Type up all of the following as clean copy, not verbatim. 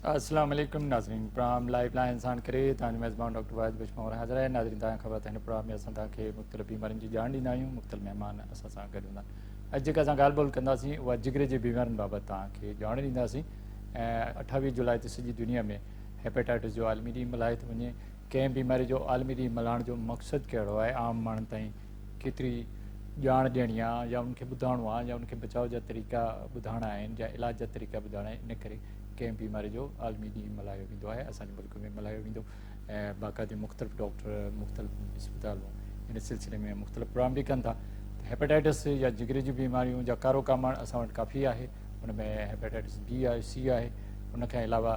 अस्सलाम वालेकुम नाज़रीन प्रोग्राम लाइव लाइन इंसान करे तव्हांजो मेज़बान डॉक्टर वाहिद बशमौर हाज़िर आहे। नाज़रीन तव्हां ख़बर त हिन प्रोग्राम में असां तव्हांखे मुख़्तलिफ़ बीमारियुनि जी ॼाण ॾींदा आहियूं। मुख़्तलिफ़ महिमान असां सां गॾु हूंदा आहिनि। अॼु जेका असां ॻाल्हि ॿोल कंदासीं उहा जिगर जी बीमारियुनि बाबति तव्हांखे ॼाण ॾींदासीं। ऐं 28 जुलाई ते सॼी दुनिया में हेपेटाइटिस जो आलमी ॾींहुं मल्हाए थो वञे। कंहिं बीमारी जो आलमी ॾींहुं मल्हाइण जो मक़सदु कहिड़ो आहे, आम माण्हुनि ताईं केतिरी ॼाण ॾियणी आहे या उनखे ॿुधाइणो आहे या उनखे बचाव जा तरीक़ा ॿुधाइणा आहिनि या इलाज जा तरीक़ा ॿुधाइणा आहिनि। इन करे कंहिं बीमारी जो आलमी ॾींहुं मल्हायो वेंदो आहे, असांजे मुल्क में मल्हायो वेंदो ऐं बाक़ाइदे मुख़्तलिफ़ डॉक्टर मुख़्तलिफ़ इस्पतालूं इन सिलसिले में मुख़्तलिफ़ प्रोग्राम बि कनि था। हेपेटाइटिस या जिगर जी बीमारियूं या कारो कामण असां वटि काफ़ी आहे। उन में हेपेटाइटिस बी आहे, सी आहे, उनखां अलावा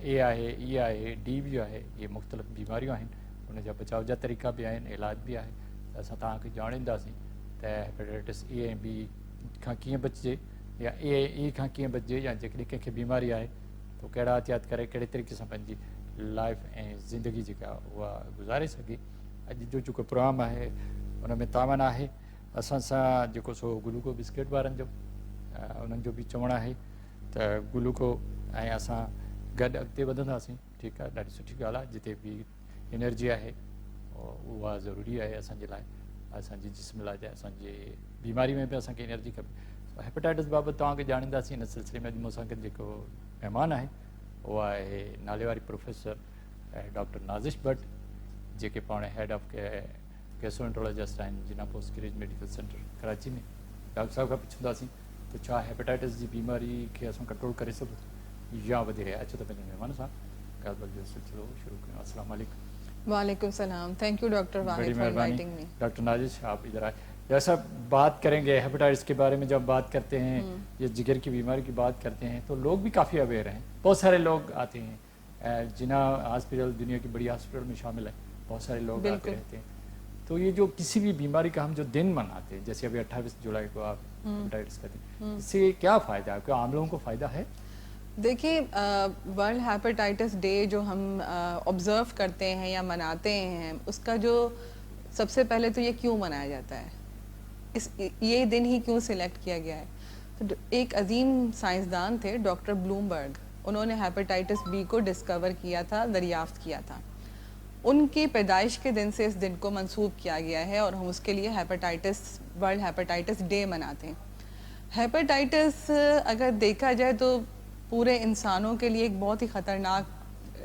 ए आहे, ई आहे, डी बि आहे। इहे मुख़्तलिफ़ बीमारियूं आहिनि, उनजा बचाव जा तरीक़ा बि आहिनि, इलाज बि आहे। त असां तव्हांखे ॼाणींदासीं त हेपेटाइटिस ए ऐं बी खां कीअं बचिजे या ए ऐं ई खां कीअं बचिजे, या जेकॾहिं कंहिंखे बीमारी आहे तो कहिड़ा एहतियात करे कहिड़े तरीक़े सां पंहिंजी लाइफ ऐं ज़िंदगी जेका उहा गुज़ारे सघे। अॼु जो जेको प्रोग्राम आहे उन में तावन आहे असां सां जेको सो गुलूको बिस्किट वारनि जो, उन्हनि जो बि चवणु आहे त गुलूको ऐं असां गॾु अॻिते वधंदासीं। ठीकु आहे, ॾाढी सुठी ॻाल्हि आहे। जिते बि एनर्जी आहे उहा ज़रूरी आहे असांजे लाइ, असांजे जिस्म लाइ, असांजे बीमारी में बि असांखे एनर्जी खपे। हेपेटाइटिस बाबति तव्हांखे ॼाणींदासीं। इन सिलसिले में अॼु मूं सां गॾु जेको महिमान आहे उहा आहे नाले वारी प्रोफेसर डॉक्टर नाज़िश भट्ट, जेके पाण हेड ऑफ गैस्ट्रोएंटरोलॉजिस्ट आहिनि जिना post graduate medical centre Karachi में। डॉक्टर साहिब खां पुछंदासीं त छा हेपेटाइटिस जी बीमारी खे असां कंट्रोल करे सघूं या वधी रहिया। अचो त पंहिंजे महिमान सां ॻाल्हि ॿोल जो सिलसिलो शुरू कयूं। अस्सलाम वालेकुम। वालेकुम सलाम। थैंक यू डॉक्टर बड़ी वाहिद फॉर मेहरबानी। Inviting me. डॉक्टर नाजिश आप इधर आए। जैसा बात करेंगे हेपेटाइटिस के बारे में, जब बात करते हैं या जिगर की बीमारी की बात करते हैं तो लोग भी काफ़ी अवेयर हैं। बहुत सारे लोग आते हैं, जिना हॉस्पिटल दुनिया की बड़ी हॉस्पिटल में शामिल है, बहुत सारे लोग आते रहते हैं। तो ये जो किसी भी बीमारी का हम जो दिन मनाते हैं, जैसे अभी 28 जुलाई को आप हेपेटाइटिस का दिन, इससे क्या फ़ायदा है? क्या आम लोगों को फ़ायदा है? देखिए, वर्ल्ड हेपेटाइटिस डे जो हम ऑब्ज़र्व करते हैं या मनाते हैं, उसका जो सबसे पहले तो ये क्यों मनाया जाता है, ये दिन ही क्यों सिलेक्ट किया गया है। तो एक अजीम साइंसदान थे डॉक्टर ब्लूमबर्ग, उन्होंने हेपेटाइटिस बी को डिस्कवर किया था, दरियाफ्त किया था। उनकी पैदाइश के दिन से इस दिन को मंसूब किया गया है और हम उसके लिए वर्ल्ड हेपेटाइटिस डे मनाते हैं। हेपेटाइटिस अगर देखा जाए तो पूरे इंसानों के लिए एक बहुत ही ख़तरनाक,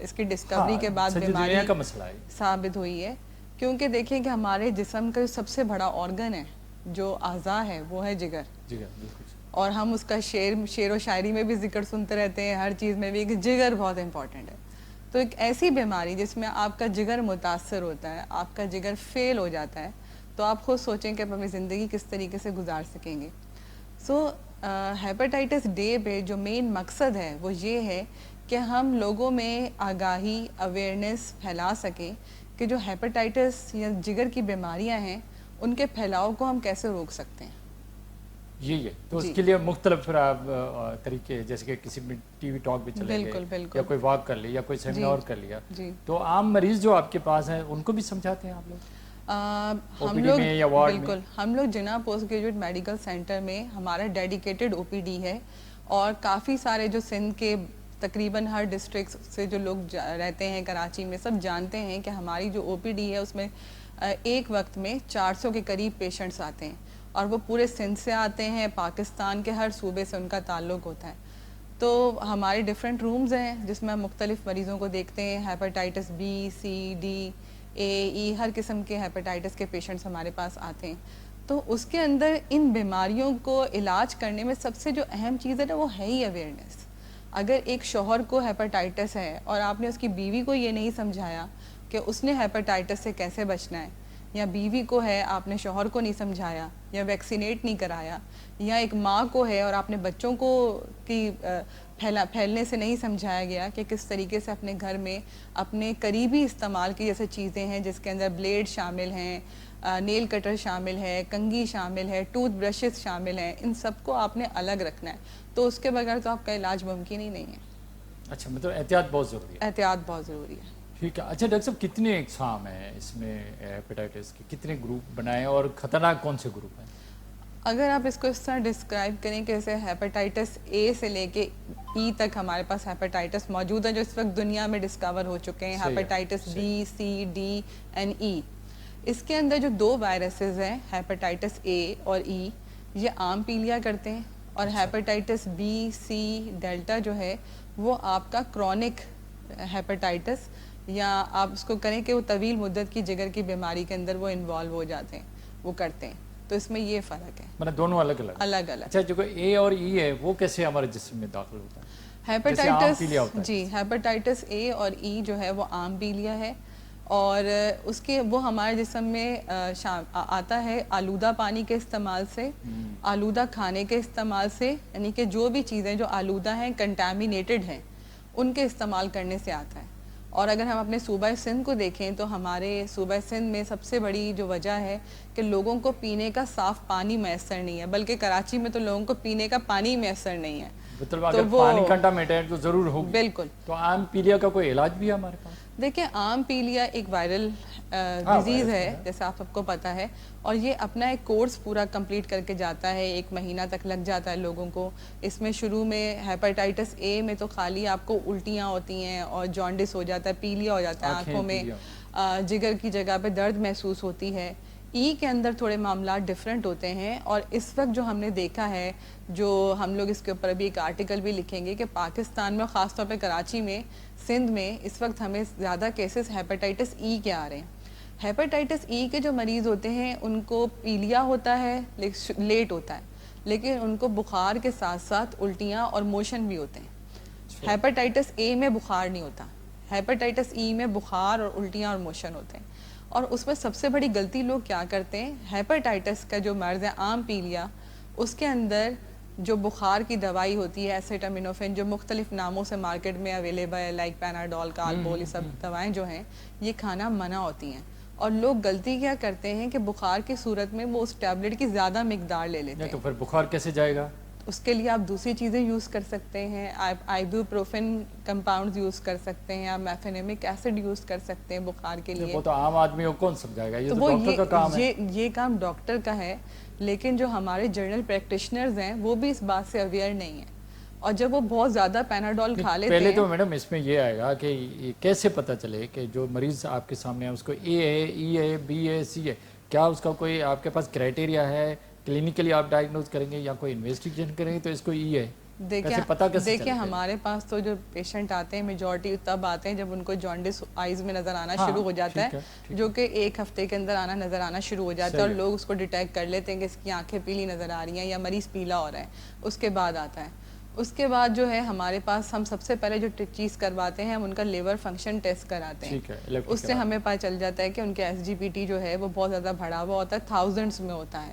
इसकी डिस्कवरी के बाद बीमारी का मसला है, साबित हुई है। क्योंकि देखिए कि हमारे जिस्म का सबसे बड़ा ऑर्गन है, जो अज़ा है, वो है जिगर। और हम उसका शेर व शायरी में भी जिक्र सुनते रहते हैं, हर चीज़ में भी, कि जिगर बहुत इंपॉर्टेंट है। तो एक ऐसी बीमारी जिसमें आपका जिगर मुतासर होता है, आपका जिगर फेल हो जाता है, तो आप खुद सोचें कि आप अपनी ज़िंदगी किस तरीके से गुजार सकेंगे। हेपेटाइटिस डे पे जो मेन मकसद है वो ये है कि हम लोगों में आगाही, अवेयरनेस फैला सकें कि जो हेपेटाइटिस या जिगर की बीमारियां हैं उनके फैलाव को हम कैसे रोक सकते हैं। यही है। तो उसके लिए मुख्तलिफ तरीके, जैसे कि किसी भी टीवी टॉक भी चले गए या कोई वॉक कर लिया, कोई सेमिनार कर लिया, तो आम मरीज जो आपके पास हैं उनको भी समझाते हैं आप लोग? हम लोग बिल्कुल, हम लोग जिना पोस्ट ग्रेजुएट मेडिकल सेंटर में हमारा डेडिकेटेड ओपीडी है और काफ़ी सारे जो सिंध के तकरीबन हर डिस्ट्रिक्ट से जो लोग रहते हैं कराची में, सब जानते हैं कि हमारी जो ओपीडी है उसमें एक वक्त में 400 के करीब पेशेंट्स आते हैं और वो पूरे सिंध से आते हैं, पाकिस्तान के हर सूबे से उनका ताल्लुक़ होता है। तो हमारे डिफरेंट रूम्स हैं जिसमें हम मुख्तलिफ़ मरीज़ों को देखते हैं। हेपेटाइटिस बी, सी, डी, ए, ई, हर किस्म के हेपेटाइटिस के पेशेंट्स हमारे पास आते हैं। तो उसके अंदर इन बीमारियों को इलाज करने में सबसे जो अहम चीज़ है ना, वो है ही अवेयरनेस। अगर एक शौहर को हेपेटाइटिस है और आपने उसकी बीवी को ये नहीं समझाया कि उसने हेपेटाइटिस से कैसे बचना है, या बीवी को है आपने शौहर को नहीं समझाया या वैक्सीनेट नहीं कराया, या एक माँ को है और आपने बच्चों को फैलने से नहीं समझाया गया कि किस तरीके से अपने घर में अपने करीबी इस्तेमाल की जैसे चीज़ें हैं जिसके अंदर ब्लेड शामिल हैं, नेल कटर शामिल है, कंघी शामिल है, टूथ ब्रशेस शामिल हैं, इन सबको आपने अलग रखना है। तो उसके बगैर तो आपका इलाज मुमकिन ही नहीं है। अच्छा, मतलब एहतियात बहुत ज़रूरी है। एहतियात बहुत ज़रूरी है। ठीक है। अच्छा डॉक्टर साहब, कितने इकसाम हैं इसमें हेपेटाइटिस के, कितने ग्रुप बनाए और ख़तरनाक कौन से ग्रुप हैं? اگر آپ اس کو اس طرح ڈسکرائب کریں کہ جیسے ہیپاٹائٹس اے سے لے کے ای تک ہمارے پاس ہیپاٹائٹس موجود ہیں جو اس وقت دنیا میں ڈسکور ہو چکے ہیں، hepatitis B, C, D and E. اس کے اندر جو 2 وائرسز ہیں ہیپاٹائٹس اے اور ای، یہ عام پیلیا کرتے ہیں، اور ہیپاٹائٹس بی، سی، ڈیلٹا جو ہے وہ آپ کا کرونک ہیپاٹائٹس، یا آپ اس کو کریں کہ وہ طویل مدت کی جگر کی بیماری کے اندر وہ انوالو ہو جاتے ہیں، وہ کرتے ہیں. تو اس میں یہ فرق ہے، مطلب دونوں الگ الگ. اچھا جو اے اور ای ہے وہ کیسے ہمارے جسم میں داخل ہوتا ہے؟ ہیپاٹائٹس اے اور ای جو ہے وہ عام پیلیا ہے، اور اس کے وہ ہمارے جسم میں آتا ہے آلودہ پانی کے استعمال سے، آلودہ کھانے کے استعمال سے، یعنی کہ جو بھی چیزیں جو آلودہ ہیں، کنٹامینیٹڈ ہیں، ان کے استعمال کرنے سے آتا ہے. اور اگر ہم اپنے صوبہ سندھ کو دیکھیں تو ہمارے صوبہ سندھ میں سب سے بڑی جو وجہ ہے کہ لوگوں کو پینے کا صاف پانی میسر نہیں ہے، بلکہ کراچی میں تو لوگوں کو پینے کا پانی میسر نہیں ہے. مطلب اگر پانی کنٹامینیٹڈ تو ضرور ہوگی. بالکل. تو عام پیلیا کا کوئی علاج بھی ہے ہمارے پاس؟ دیکھیں عام پیلیا ایک وائرل ڈیزیز ہے جیسے آپ سب کو پتہ ہے، اور یہ اپنا ایک کورس پورا کمپلیٹ کر کے جاتا ہے، 1 مہینہ تک لگ جاتا ہے لوگوں کو. اس میں شروع میں ہیپاٹائٹس اے میں تو خالی آپ کو الٹیاں ہوتی ہیں اور جانڈس ہو جاتا ہے، پیلیا ہو جاتا ہے آنکھوں میں، جگر کی جگہ پہ درد محسوس ہوتی ہے. ای کے اندر تھوڑے معاملات ڈیفرنٹ ہوتے ہیں، اور اس وقت جو ہم نے دیکھا ہے، جو ہم لوگ اس کے اوپر ابھی ایک آرٹیکل بھی لکھیں گے کہ پاکستان میں خاص طور پہ کراچی میں، سندھ میں اس وقت ہمیں زیادہ کیسز ہیپاٹائٹس ای کے آ رہے ہیں. ہیپاٹائٹس ای کے جو مریض ہوتے ہیں ان کو پیلیا ہوتا ہے، لیٹ ہوتا ہے، لیکن ان کو بخار کے ساتھ ساتھ الٹیاں اور موشن بھی ہوتے ہیں. ہیپاٹائٹس اے میں بخار نہیں ہوتا، ہیپاٹائٹس ای میں بخار اور الٹیاں اور موشن ہوتے ہیں. اور اس میں سب سے بڑی غلطی لوگ کیا کرتے ہیں، ہیپاٹائٹس کا جو مرض ہے عام پیلیا، اس کے اندر جو بخار کی دوائی ہوتی ہے ایسیٹامینوفین، جو مختلف ناموں سے مارکیٹ میں اویلیبل ہے، لائک پیناڈول، کالبول، یہ سب دوائیں جو ہیں یہ کھانا منع ہوتی ہیں. اور لوگ غلطی کیا کرتے ہیں کہ بخار کی صورت میں وہ اس ٹیبلٹ کی زیادہ مقدار لے لیتے ہیں. تو پھر بخار کیسے جائے گا؟ اس کے لیے آپ دوسری چیزیں یوز کر سکتے ہیں، آئیبوپروفین کمپاؤنڈز یوز کر سکتے ہیں، آپ میفینیمک ایسڈ یوز کر سکتے ہیں بخار کے لیے. وہ تو عام آدمی کو کون سمجھائے گا، یہ تو ڈاکٹر کا کام ہے. یہ کام ڈاکٹر کا ہے، لیکن جو ہمارے جنرل پریکٹیشنرز ہیں وہ بھی اس بات سے اویئر نہیں ہیں. اور جب وہ بہت زیادہ پیناڈول کھا لیتے ہیں، پہلے تو میڈم اس میں یہ آئے گا کہ کیسے پتہ چلے کہ جو مریض آپ کے سامنے ہے اس کو اے ہے، ای ہے، بی ہے، سی ہے، کیا اس کا کوئی آپ کے پاس کرائٹیریا ہے؟ کلینکلی آپ ڈائگنوز کریں گے یا کوئی انویسٹیگیشن کریں گے تو اس کو ای ہے؟ دیکھیں ہمارے پاس تو جو پیشنٹ آتے ہیں میجورٹی تب آتے ہیں جب ان کو جانڈس آئیز میں نظر آنا شروع ہو جاتا ہے، جو کہ 1 ہفتے کے اندر نظر آنا شروع ہو جاتا ہے، اور لوگ اس کو ڈیٹیکٹ کر لیتے ہیں کہ اس کی آنکھیں پیلی نظر آ رہی ہیں یا مریض پیلا ہو رہا ہے. اس کے بعد آتا ہے. اس کے بعد جو ہے ہمارے پاس ہم سب سے پہلے جو چیز کرواتے ہیں، ہم ان کا لیور فنکشن ٹیسٹ کراتے ہیں. اس سے ہمیں پتہ چل جاتا ہے کہ ان کے SGPT جو ہے وہ بہت زیادہ بڑھا ہوا ہوتا ہے، تھاؤزنڈس میں ہوتا ہے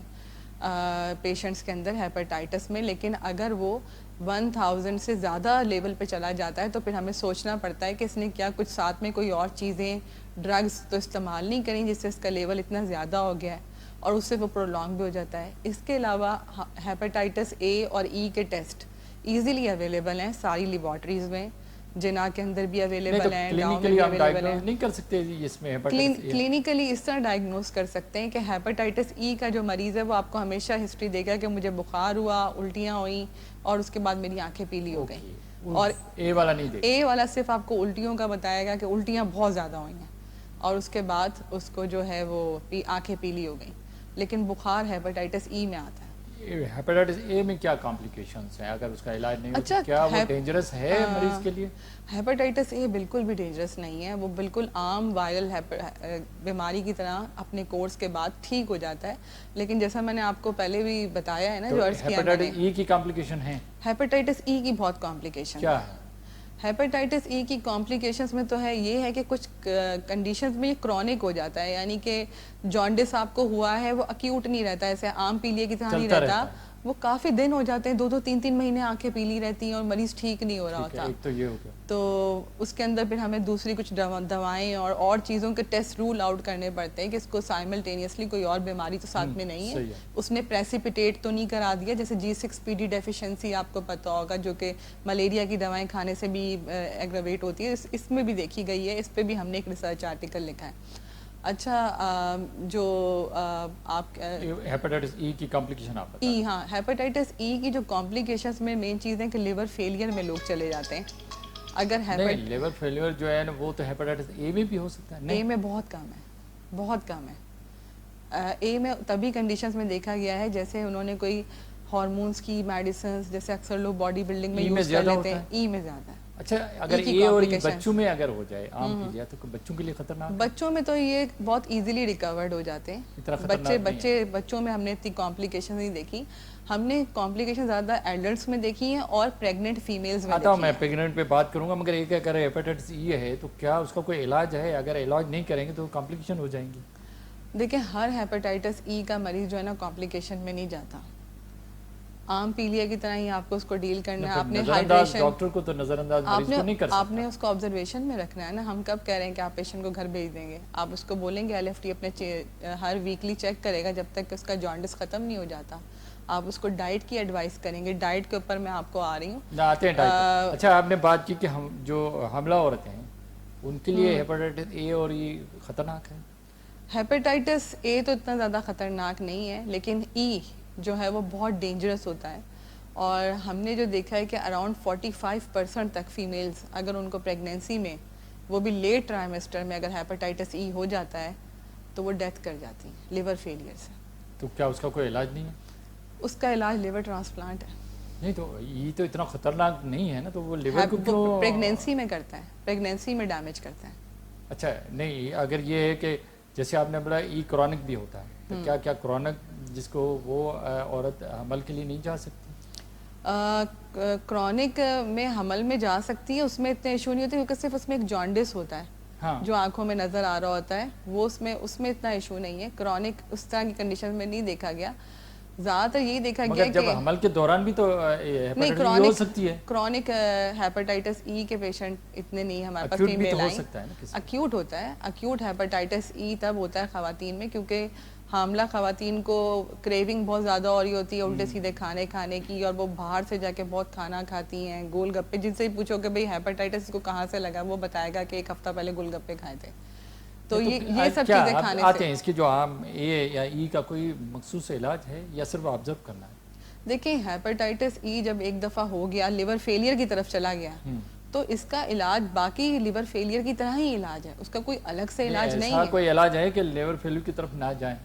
پیشنٹس کے اندر ہیپاٹائٹس میں. لیکن اگر وہ 1000 سے زیادہ لیول پہ چلا جاتا ہے تو پھر ہمیں سوچنا پڑتا ہے کہ اس نے کیا کچھ ساتھ میں کوئی اور چیزیں، ڈرگز تو استعمال نہیں کریں جس سے اس کا لیول اتنا زیادہ ہو گیا ہے، اور اس سے وہ پرولونگ بھی ہو جاتا ہے. اس کے علاوہ ہیپاٹائٹس اے اور ای کے ٹیسٹ ایزیلی اویلیبل ہیں ساری لیبارٹریز میں، جنا کے اندر بھی اویلیبل ہیں، گاؤں میں بھی اویلیبل ہیں. نہیں کر سکتے اس میں کلینکلی اس طرح ڈائگنوز کر سکتے ہیں کہ ہیپاٹائٹس ای کا جو مریض ہے وہ آپ کو ہمیشہ ہسٹری دے گا کہ مجھے بخار ہوا، الٹیاں ہوئیں، اور اس کے بعد میری آنکھیں پیلی ہو گئیں. اور اے والا نہیں دے گا، اے والا صرف آپ کو الٹیوں کا بتائے گا کہ الٹیاں بہت زیادہ ہوئی ہیں، اور اس کے بعد اس کو جو ہے وہ آنکھیں پیلی ہو گئیں. لیکن بخار ہیپاٹائٹس ای میں آتا ہے. ہیپاٹائٹس اے میں کیا کمپلیکیشنز ہیں اگر اس کا علاج نہیں ہوتا؟ کیا وہ ڈینجرس ہے مریض کے لیے؟ ہیپاٹائٹس اے بالکل بھی ڈینجرس نہیں ہے، وہ بالکل عام وائرل بیماری کی طرح اپنے کورس کے بعد ٹھیک ہو جاتا ہے. لیکن جیسا میں نے آپ کو پہلے بھی بتایا ہے نا، جو عرض کیا میں نے، ہیپاٹائٹس ای کی کمپلیکیشن ہے. ہیپاٹائٹس ای کی بہت کمپلیکیشن کیا ہے؟ ہیپاٹائٹس ای کی کمپلیکیشنز میں تو ہے یہ ہے کہ کچھ کنڈیشنز میں یہ کرونک ہو جاتا ہے، یعنی کہ جانڈس آپ کو ہوا ہے وہ اکیوٹ نہیں رہتا، ایسے عام پیلیے کی طرح نہیں رہتا، وہ کافی دن ہو جاتے ہیں، 2 3 مہینے آنکھیں پیلی رہتی ہیں اور مریض ٹھیک نہیں ہو رہا ہوتا. تو یہ ہو گیا. تو اس کے اندر پھر ہمیں دوسری کچھ دوائیں اور چیزوں کے ٹیسٹ رول آؤٹ کرنے پڑتے ہیں کہ اس کو سائملٹینیسلی کوئی اور بیماری تو ساتھ میں نہیں ہے، اس نے پریسیپیٹیٹ تو نہیں کرا دیا، جیسے G6PD ڈیفیشنسی آپ کو پتہ ہوگا جو کہ ملیریا کی دوائیں کھانے سے بھی ایگراویٹ ہوتی ہے، اس میں بھی دیکھی گئی ہے. اس پہ بھی ہم نے ایک ریسرچ آرٹیکل لکھا ہے. अच्छा जो आप हेपेटाइटिस ई की कॉम्प्लिकेशन आप बता ई, हाँ, हेपेटाइटिस ई की जो कॉम्प्लिकेशंस में मेन चीज़ है कि लिवर फेलियर में लोग चले जाते हैं। अगर नहीं, लिवर फेलियर जो है ना वो तो हेपेटाइटिस ए में भी हो सकता है। ए में बहुत कम है, बहुत कम है। ए में तभी कंडीशंस में देखा गया है जैसे उन्होंने कोई हार्मोन्स की मेडिसिन, जैसे अक्सर लोग बॉडी बिल्डिंग में यूज कर लेते हैं, ई में ज़्यादा है। अच्छा, अगर ए और ई बच्चों में अगर हो जाए आम की जाए तो बच्चों के लिए खतरनाक है? बच्चों में तो ये बहुत इजीली रिकवर्ड हो जाते हैं। बच्चों में हमने इतनी कॉम्प्लिकेशन नहीं देखी, हमने कॉम्प्लिकेशन ज़्यादा एडल्ट्स में देखी हैं और प्रेग्नेंट फीमेल्स में आता हूँ मैं प्रेग्नेंट पे बात करूँगा, मगर एक अगर हेपेटाइटिस ई है तो क्या उसका कोई इलाज है? अगर इलाज नहीं करेंगे तो कॉम्प्लिकेशन हो जाएंगी। देखिए, हर हेपेटाइटिस ई का मरीज जो है ना कॉम्प्लिकेशन में नहीं जाता। आम पीलिया की तरह ही आपको उसको डील करना है। आपने हाइड्रेशन, डॉक्टर को तो नजरअंदाज मरीज को नहीं कर सकता। आपने उसको ऑब्जर्वेशन में रखना है ना। हम कब कह रहे हैं कि आप पेशेंट को घर भेज देंगे? आप उसको बोलेंगे एलएफटी अपने हर वीकली चेक करेगा जब तक उसका जॉन्डिस खत्म नहीं हो जाता। आप उसको डाइट की एडवाइस करेंगे। डाइट के ऊपर मैं आपको आ रही हूँ। आते हैं डाइट। अच्छा, आपने बात की कि हम जो हमला औरतें हैं उनके लिए हेपेटाइटिस ए और ई खतरनाक है। हेपेटाइटिस ए तो इतना ज़्यादा ख़तरनाक नहीं है, लेकिन ई जो है वो बहुत डेंजरस होता है। और हमने जो देखा है कि अराउंड 45% तक फीमेल्स अगर उनको प्रेगनेंसी में, वो भी लेट ट्राइमेस्टर में, अगर हेपेटाइटिस ई हो जाता है तो वो डेथ कर जाती हैं लिवर फेलियर से। तो क्या उसका कोई इलाज नहीं है? उसका इलाज लिवर ट्रांसप्लांट है। नहीं तो ये तो इतना खतरनाक नहीं है ना, तो वो लिवर को क्यों प्रेगनेंसी में करता है, प्रेगनेंसी में डैमेज करता है। अच्छा, नहीं, अगर ये है कि जैसे आपने बोला ई क्रॉनिक भी होता है, तो क्या क्या क्रॉनिक जिसको वो औरत हमल के लिए नहीं जा सकती? क्रॉनिक में हमल में जा सकती है, उसमें इतने इशू नहीं होते क्योंकि सिर्फ उसमें एक जॉन्डिस होता है। हाँ। जो आंखों में नजर आ रहा होता है वो उसमें इतना इशू नहीं है। क्रॉनिक उस तरह की कंडीशन में नहीं देखा गया। ज्यादातर यही देखा गया कि जब हमल के दौरान भी तो नहीं, क्रॉनिक हो सकती है। क्रॉनिक हेपेटाइटिस ई के पेशेंट इतने नहीं हमारे पास फीमेल आई। अक्यूट होता है। अक्यूट हेपेटाइटिस ई तब होता है खवातीन में क्योंकि हामला खवातीन को क्रेविंग बहुत ज़्यादा हो रही होती है उल्टे सीधे खाने की, और वो बाहर से जाके बहुत खाना खाती हैं, गोलगप्पे। जिनसे ही पूछो कि भाई हेपेटाइटिस को कहाँ से लगा, वो बताएगा कि एक हफ्ता पहले गोलगप्पे खाए थे। तो ये सब चीज़ें खाने आते हैं। इसके जो आम ए या ई का कोई मखसूस इलाज है या सिर्फ ऑब्जर्व करना है? देखिए, हेपेटाइटिस ई जब एक दफ़ा हो गया, लिवर फेलियर की तरफ चला गया, तो इसका इलाज बाकी लिवर फेलियर की तरह ही इलाज है, उसका कोई अलग से इलाज नहीं है। कोई इलाज है कि लिवर फेलियर की तरफ ना जाएं?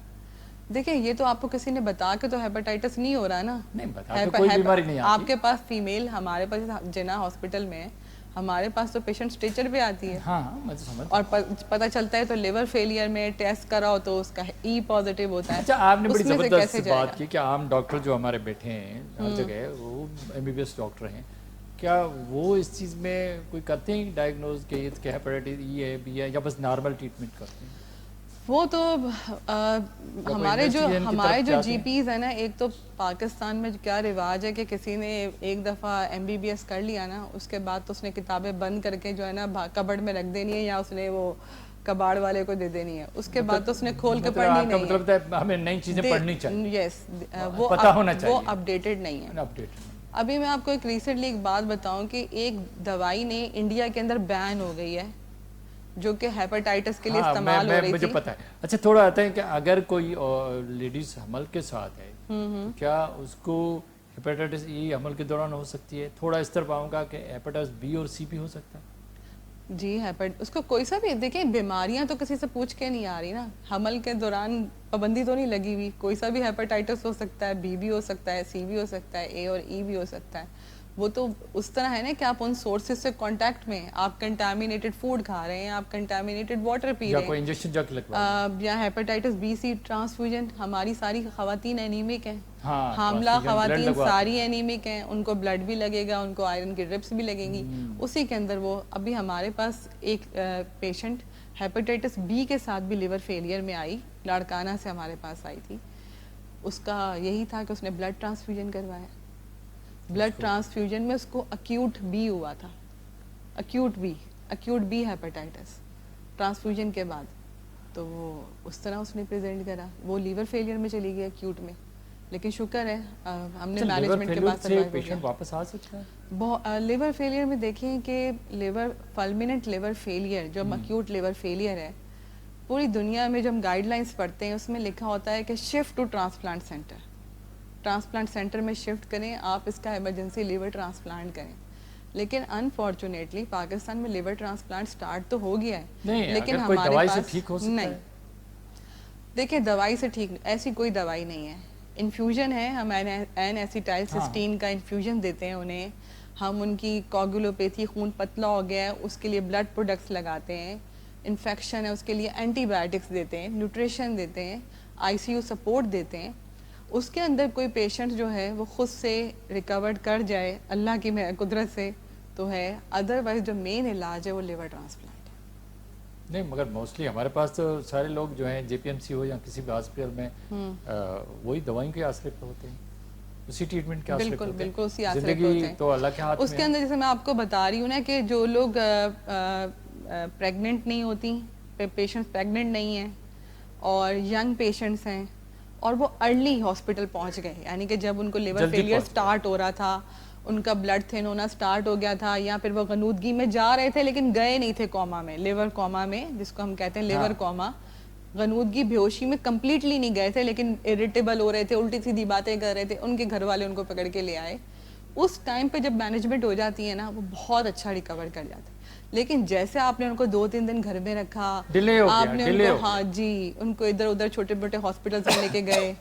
देखिए, ये तो आपको किसी ने बता के तो हेपेटाइटिस नहीं हो रहा ना। नहीं बता कोई बीमारी नहीं आती। आपके पास फीमेल, हमारे पास जिना हॉस्पिटल में है, हमारे पास तो पेशेंट स्ट्रेचर पे आती है। हाँ, मैं तो समझ। और पता चलता है तो लिवर फेलियर में टेस्ट कराओ तो उसका ई पॉजिटिव होता है। अच्छा, आपने बड़ी जबरदस्त बात की कि आम डॉक्टर जो हमारे बैठे हैं हर जगह, वो एमबीबीएस डॉक्टर हैं, क्या वो इस चीज़ में कोई करते हैं डायग्नोज के हेपेटाइटिस ई है, बी है, या बस नॉर्मल ट्रीटमेंट करते हैं? वो तो हमारे जो जीपीज है ना, एक तो पाकिस्तान में क्या रिवाज है कि किसी ने एक दफ़ा एमबीबीएस कर लिया ना, उसके बाद तो उसने किताबें बंद करके जो है ना कबर्ड में रख देनी है या उसने वो कबाड़ वाले को दे देनी है। उसके बाद तो उसने खोल के पढ़नी नहीं है। मतलब हमें नई चीज़ें पढ़नी चाहिए। यस, वो पता होना चाहिए। वो अपडेटेड नहीं है। अभी मैं आपको एक रिसेंटली एक बात बताऊं कि एक दवाई ने इंडिया के अंदर बैन हो गई है जो कि हेपेटाइटिस के लिए इस्तेमाल हो रही थी। मुझे पता है। अच्छा, थोड़ा आता है कि अगर कोई लेडीज हमल के साथ है, क्या उसको हेपेटाइटिस ई हमल के दौरान हो सकती है? थोड़ा इस तरफ आऊँगा कि हेपेटाइटिस बी और सी भी हो सकता है? जी, उसको कोई सा भी, देखिए बीमारियां तो किसी से पूछ के नहीं आ रही ना। हमल के दौरान पाबंदी तो नहीं लगी हुई, कोई सा भी हेपेटाइटिस हो सकता है, बी भी हो सकता है, सी भी हो सकता है, ए और ई भी हो सकता है। वो तो उस तरह है ना कि आप उन सोर्सेज से कांटेक्ट में, आप कंटामिनेटेड फूड खा रहे हैं, आप कंटामिनेटेड वाटर पी रहे हैं, कोई इंजेक्शन जग लगवा या हेपेटाइटिस बी सी ट्रांसफ्यूजन। हमारी सारी खवातीन एनीमिक हैं। हाँ, हामला खवातीन सारी एनीमिक हैं, उनको ब्लड भी लगेगा, उनको आयरन की ड्रिप्स भी लगेंगी। उसी के अंदर वो अभी हमारे पास एक पेशेंट हेपेटाइटिस बी के साथ भी लिवर फेलियर में आई, लाड़काना से हमारे पास आई थी। उसका यही था कि उसने ब्लड ट्रांसफ्यूजन करवाया। ब्लड ट्रांसफ्यूजन में उसको अक्यूट बी हुआ था, अक्यूट बी हेपेटाइटिस ट्रांसफ्यूजन के बाद। तो वो उस तरह उसने प्रेजेंट करा, वो लीवर फेलियर में चली गई अक्यूट में। लेकिन शुक्र है हमने मैनेजमेंट के बाद पेशेंट वापस आ सकता है। लिवर फेलियर में देखें कि लिवर फल्मिनेंट लिवर फेलियर जो अक्यूट लिवर फेलियर है, پوری دنیا میں جو ہم گائیڈ لائنس پڑھتے ہیں اس میں لکھا ہوتا ہے کہ shift to transplant centre, transplant centre میں شفٹ کریں آپ، اس کا ایمرجنسی لیور ٹرانسپلانٹ کریں. لیکن انفارچونیٹلی پاکستان میں لیور ٹرانسپلانٹ سٹارٹ تو ہو گیا ہے، لیکن ہمارے پاس نہیں. دیکھیں دوائی سے ٹھیک ایسی کوئی دوائی نہیں ہے. انفیوژن ہے، ہم این ایسیٹائل سسٹین کا انفیوژن دیتے ہیں انہیں. ہم ان کی کوگولوپیتھی، خون پتلا ہو گیا ہے اس کے لیے بلڈ پروڈکٹس لگاتے ہیں. انفیکشن ہے اس کے لیے اینٹی بایوٹکس دیتے ہیں، نیوٹریشن دیتے ہیں، آئی سی یو سپورٹ دیتے ہیں. اس کے اندر کوئی پیشنٹ جو ہے وہ خود سے ریکورڈ کر جائے اللہ کی قدرت سے تو ہے، ادروائز جو مین علاج ہے وہ لیور ٹرانسپلانٹ ہے. نہیں مگر موسٹلی ہمارے پاس تو سارے لوگ جو ہیں جے پی ایم سی ہو یا کسی بھی ہاسپٹل میں وہی دوائیوں کے آسرے پہ ہوتے ہیں، اسی ٹریٹمنٹ کے آسرے پہ ہوتے ہیں. بالکل اسی آسرے پہ ہوتے ہیں. تو اللہ کے ہاتھ میں اس کے اندر جیسے میں آپ کو بتا رہی ہوں نا کہ جو لوگ پریگننٹ نہیں ہوتی، پیشنٹس پریگننٹ نہیں ہیں اور ینگ پیشنٹس ہیں اور وہ ارلی ہاسپٹل پہنچ گئے، یعنی کہ جب ان کو لیور فیلئر سٹارٹ ہو رہا تھا، ان کا بلڈ تھن ہونا سٹارٹ ہو گیا تھا، یا پھر وہ غنودگی میں جا رہے تھے لیکن گئے نہیں تھے کوما میں، لیور کوما میں جس کو ہم کہتے ہیں لیور کوما، غنودگی بیہوشی میں کمپلیٹلی نہیں گئے تھے لیکن اریٹیبل ہو رہے تھے، الٹی سیدھی باتیں کر رہے تھے، ان کے گھر والے ان کو پکڑ کے لے آئے. اس ٹائم پہ جب مینجمنٹ ہو جاتی ہے نا وہ بہت اچھا ریکور کر جاتے ہیں. لیکن جیسے آپ نے ان کو 2-3 دن گھر میں رکھا، آپ نے ان کو ہاں جی ان کو ادھر ادھر چھوٹے موٹے ہاسپٹلس میں لے کے گئے،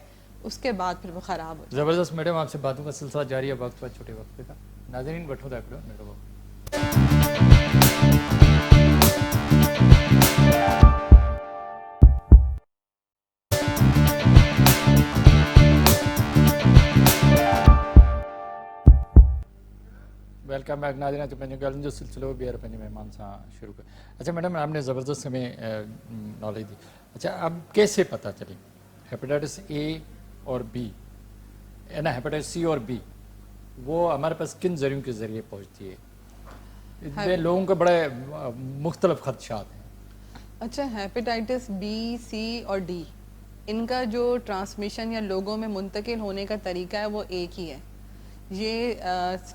اس کے بعد پھر وہ خراب ہو. زبردست میڈم، آپ سے باتوں کا سلسلہ جاری ہے وقت پر چھوٹے وقت کا. ناظرین بٹھو دیکھ لو میرے کو ویلکم بیک. ناظرین تو پنجو گالن جو سلسلہ بیر پنجو مہمان سے شروع کر. اچھا میڈم آپ نے زبردست ہمیں نالج دی. اچھا اب کیسے پتہ چلی ہیپیٹائٹس اے اور بی، نا ہیپیٹائٹس سی اور بی، وہ ہمارے پاس کن ذریعوں کے ذریعے پہنچتی ہے؟ اتنے لوگوں کے بڑے مختلف خدشات ہیں. اچھا ہیپیٹائٹس بی، سی اور ڈی، ان کا جو ٹرانسمیشن یا لوگوں میں منتقل ہونے کا طریقہ ہے وہ ایک ہی ہے. یہ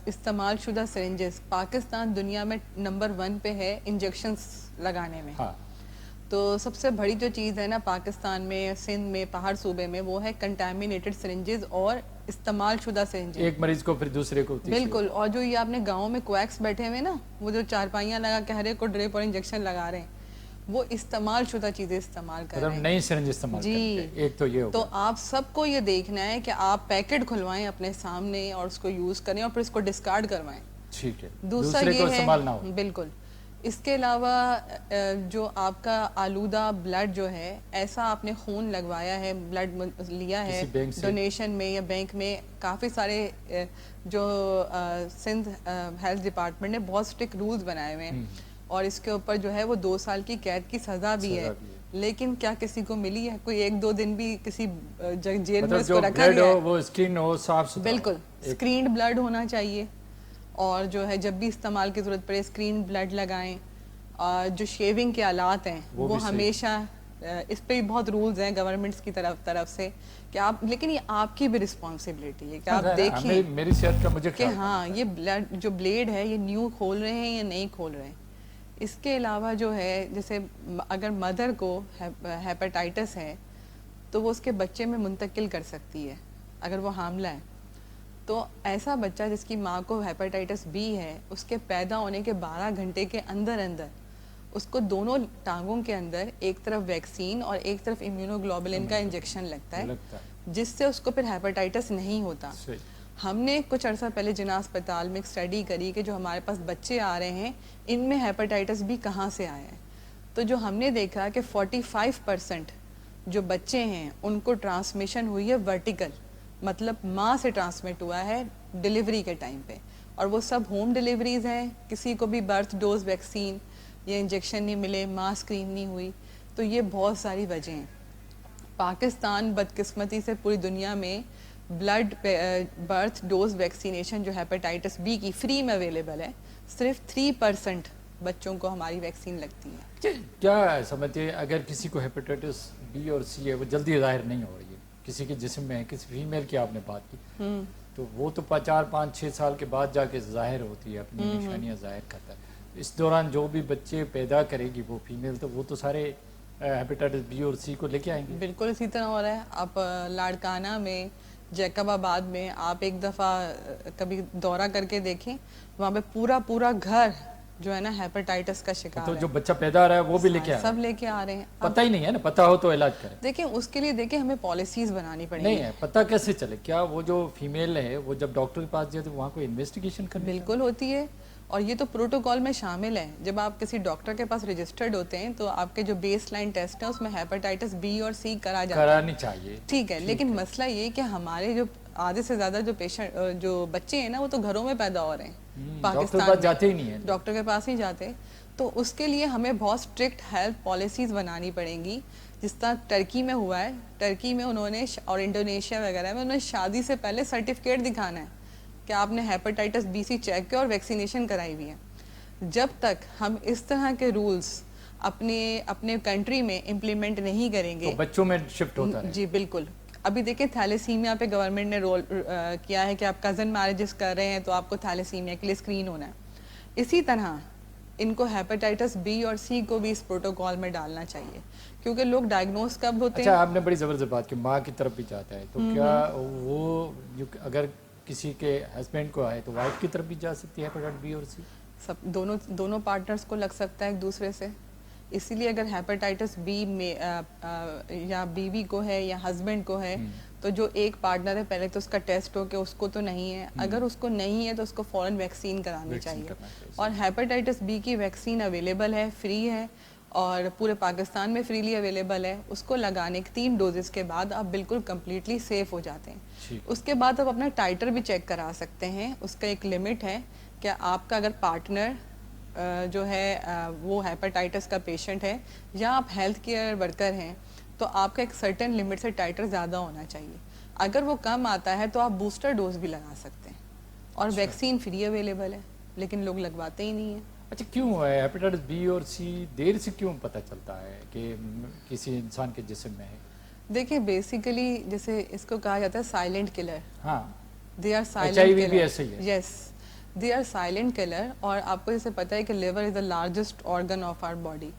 استعمال شدہ سرنجز، پاکستان دنیا میں نمبر 1 پہ ہے انجیکشنز لگانے میں. تو سب سے بڑی جو چیز ہے نا پاکستان میں، سندھ میں، پہاڑ صوبے میں، وہ ہے کنٹامینیٹڈ سرنجز اور استعمال شدہ سرنجز. ایک مریض کو پھر دوسرے کو. بالکل. اور جو یہ آپ نے گاؤں میں کویکس بیٹھے ہوئے نا، وہ جو چارپائیاں لگا کے ہر ایک کو ڈرپ اور انجیکشن لگا رہے ہیں، وہ استعمال شدہ چیزیں استعمال کر رہے ہیں. نئی سرنج استعمال کرتے ہیں. ایک تو یہ ہوگا. تو آپ سب کو یہ دیکھنا ہے کہ آپ پیکٹ کھلوائیں اپنے سامنے اور اس کو یوز کریں اور پھر اس کو ڈسکارڈ کروائیں. ٹھیک ہے. دوسرا یہ ہے بالکل. اس کے علاوہ جو آپ کا آلودہ بلڈ جو ہے، ایسا آپ نے خون لگوایا ہے، بلڈ لیا ہے ڈونیشن میں یا بینک میں، کافی سارے جو سندھ ہیلتھ ڈپارٹمنٹ نے بہت اسٹرکٹ رولز بنائے ہوئے ہیں اور اس کے اوپر جو ہے وہ 2 سال کی قید کی سزا بھی ہے. لیکن کیا کسی کو ملی ہے؟ کوئی 1-2 دن بھی کسی جیل میں اس کو رکھا گیا ہے؟ بالکل. اسکرینڈ بلڈ ہونا چاہیے اور جو ہے جب بھی استعمال کی ضرورت پڑے اسکرین بلڈ لگائیں. جو شیونگ کے آلات ہیں وہ ہمیشہ، اس پہ بھی بہت رولز ہیں گورنمنٹس کی طرف سے کہ آپ، لیکن یہ آپ کی بھی رسپانسبلٹی ہے کہ آپ دیکھیں میری صحت کا مجھے کہ ہاں یہ بلڈ جو بلیڈ ہے یہ نیو کھول رہے ہیں یا نہیں کھول رہے ہیں. اس کے علاوہ جو ہے جیسے اگر مدر کو ہیپیٹائٹس ہے تو وہ اس کے بچے میں منتقل کر سکتی ہے اگر وہ حاملہ ہے. تو ایسا بچہ جس کی ماں کو ہیپیٹائٹس بی ہے، اس کے پیدا ہونے کے 12 گھنٹے کے اندر اس کو دونوں ٹانگوں کے اندر ایک طرف ویکسین اور ایک طرف امیونوگلوبولن کا انجیکشن لگتا ہے جس سے اس کو پھر ہیپیٹائٹس نہیں ہوتا. ہم نے کچھ عرصہ پہلے جناح اسپتال میں ایک اسٹڈی کری کہ جو ہمارے پاس بچے آ رہے ہیں ان میں ہیپیٹائٹس بی کہاں سے آیا ہے. تو جو ہم نے دیکھا کہ 45% جو بچے ہیں ان کو ٹرانسمیشن ہوئی ہے ورٹیکل، مطلب ماں سے ٹرانسمٹ ہوا ہے ڈیلیوری کے ٹائم پہ، اور وہ سب ہوم ڈیلیوریز ہیں. کسی کو بھی برتھ ڈوز ویکسین یا انجیکشن نہیں ملے، ماں اسکرین نہیں ہوئی. تو یہ بہت ساری وجہ ہیں. پاکستان بدقسمتی سے پوری دنیا میں بلڈ برتھ ڈوز ویکسینیشن جو ہیپیٹائٹس بی کی فری میں اویلیبل ہے، صرف 3% بچوں کو ہماری ویکسین لگتی ہے. کیا سمجھتے ہیں اگر کسی کو ہیپیٹائٹس بی اور سی ہے، وہ جلدی ظاہر نہیں ہو رہی ہے، کسی کے جسم میں ہے، کسی فیمیل کی آپ نے بات کی، تو وہ تو 4-5-6 سال کے بعد جا کے ظاہر ہوتی ہے، اپنی نشانیاں ظاہر کرتا ہے. اس دوران جو بھی بچے پیدا کرے گی وہ فیمیل، تو وہ تو سارے हेपेटाइटिस बी और सी को लेके आएंगे? बिल्कुल इसी तरह हो रहा है। आप लाड़काना में, जैकबाबाद में आप एक दफ़ा कभी दौरा करके देखें, वहाँ पे पूरा पूरा घर जो है ना हेपेटाइटिस का शिकार तो है। जो बच्चा पैदा हो रहा है वो भी लेके आ रहा सब लेके आ रहे हैं। है? पता ही नहीं है ना, पता हो तो इलाज करें। देखिए उसके लिए देखिए हमें पॉलिसीज बनानी पड़ेगी। नहीं है, पता कैसे चले? क्या वो जो फीमेल है वो जब डॉक्टर के पास जाए तो वहाँ कोई इन्वेस्टिगेशन करनी? बिल्कुल होती है, और ये तो प्रोटोकॉल में शामिल है। जब आप किसी डॉक्टर के पास रजिस्टर्ड होते हैं तो आपके जो बेस लाइन टेस्ट है उसमें हेपेटाइटिस बी और सी करा जाता है। करानी चाहिए, ठीक है, लेकिन मसला ये कि हमारे जो आधे से ज्यादा जो पेशेंट जो बच्चे हैं ना वो तो घरों में पैदा हो रहे हैं। डॉक्टर के पास जाते ही नहीं है। डॉक्टर के पास नहीं जाते। तो उसके लिए हमें बहुत स्ट्रिक्ट हेल्थ पॉलिसीज बनानी पड़ेंगी, जिस तरह टर्की में हुआ है। टर्की में उन्होंने और इंडोनेशिया वगैरह में उन्होंने शादी से पहले सर्टिफिकेट दिखाना है कि आपने हेपेटाइटिस बी सी चेक किया और वैक्सीनेशन कराई हुई है। जब तक हम इस तरह के रूल्स अपने अपने कंट्री में इम्प्लीमेंट नहीं करेंगे तो बच्चों में शिफ्ट होता है। जी बिल्कुल। अभी देखिए थैलेसीमिया पे गवर्नमेंट ने रोल किया है कि आप कज़न मैरिजेस कर रहे हैं तो आपको थैलेसीमिया के लिए स्क्रीन होना है। इसी तरह इनको हेपेटाइटिस बी और सी को भी इस प्रोटोकॉल में डालना चाहिए, क्योंकि लोग डायग्नोस कब होते अच्छा, हैं। आपने बड़ी ज़बरदस्त बात की, माँ की तरफ भी जाता है, तो क्या वो अगर किसी के हस्बैंड को आए तो वाइफ की तरफ भी जा सकती है हेपेटाइटिस बी और सी? सब दोनों पार्टनर्स को लग सकता है एक दूसरे से। इसीलिए अगर हेपेटाइटिस बी में या बीवी को है या हस्बैंड को है तो जो एक पार्टनर है पहले तो उसका टेस्ट हो कि उसको तो नहीं है। अगर उसको नहीं है तो उसको फौरन वैक्सीन करानी चाहिए। और हेपेटाइटिस बी की वैक्सीन अवेलेबल है, फ्री है, और पूरे पाकिस्तान में फ्रीली अवेलेबल है। उसको लगाने के 3 डोजेस के बाद आप बिल्कुल कम्प्लीटली सेफ हो जाते हैं। उसके बाद आप अपना टाइटर भी चेक करा सकते हैं। उसका एक लिमिट है कि आपका अगर पार्टनर जो है वो हेपेटाइटिस का पेशेंट है या आप हेल्थ केयर वर्कर हैं तो आपका एक सर्टेन लिमिट से टाइटर ज़्यादा होना चाहिए। अगर वो कम आता है तो आप बूस्टर डोज भी लगा सकते हैं, और वैक्सीन फ्री अवेलेबल है, लेकिन लोग लगवाते ही नहीं हैं। अच्छा, क्यों है हेपेटाइटिस बी और सी देर से क्यों पता चलता है कि किसी इंसान के जिस्म में है? देखिए बेसिकली जैसे इसको कहा जाता है साइलेंट किलर। हाँ, दे आर साइलेंट HIV भी ऐसे ही है। Yes, they are silent killer. और आपको जैसे पता है कि liver is the largest organ of our body,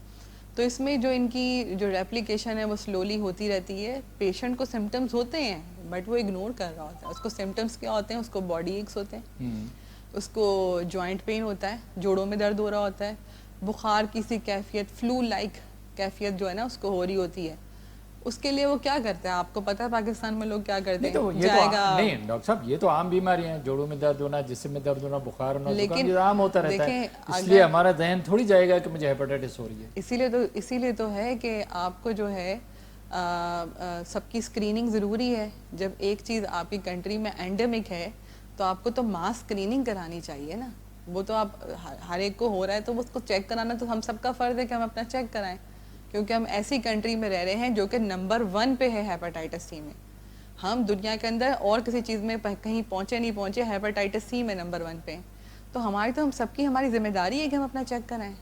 तो इसमें जो इनकी जो रेप्लिकेशन है वो स्लोली होती रहती है। पेशेंट को सिम्टम्स होते हैं बट वो इग्नोर कर रहा होता है। उसको सिम्टम्स क्या होते हैं? उसको बॉडी एक्स होते हैं, उसको जॉइंट पेन होता है, जोड़ों में दर्द हो रहा होता है, बुखार की सी कैफियत, फ्लू लाइक कैफियत जो है ना उसको हो रही होती है। उसके लिए वो क्या करते हैं? आपको पता है पाकिस्तान में लोग क्या करते हैं? तो ये जाएगा नहीं डॉक्टर साहब, ये तो आम बीमारियां हैं, जोड़ों में दर्द होना, जिस्म में दर्द होना, बुखार होना, लेकिन ये आम होता रहता है। देखें, इसलिए हमारा जहन थोड़ी जाएगा कि मुझे हेपेटाइटिस हो रही है। इसीलिए तो है कि आपको जो है सबकी स्क्रीनिंग ज़रूरी है। जब एक चीज़ आपकी कंट्री में एंडेमिक है तो आपको तो मास स्क्रीनिंग करानी चाहिए ना। वो तो आप हर एक को हो रहा है तो उसको चेक कराना तो हम सबका फ़र्ज़ है कि हम अपना चेक कराएं, क्योंकि हम ऐसी कंट्री में रह रहे हैं जो कि नंबर 1 पे है हेपेटाइटिस सी में। हम दुनिया के अंदर और किसी चीज़ में कहीं पहुँचे नहीं पहुँचे, हेपेटाइटिस सी में नंबर 1 पे। तो हम सबकी हमारी जिम्मेदारी है कि हम अपना चेक कराएं।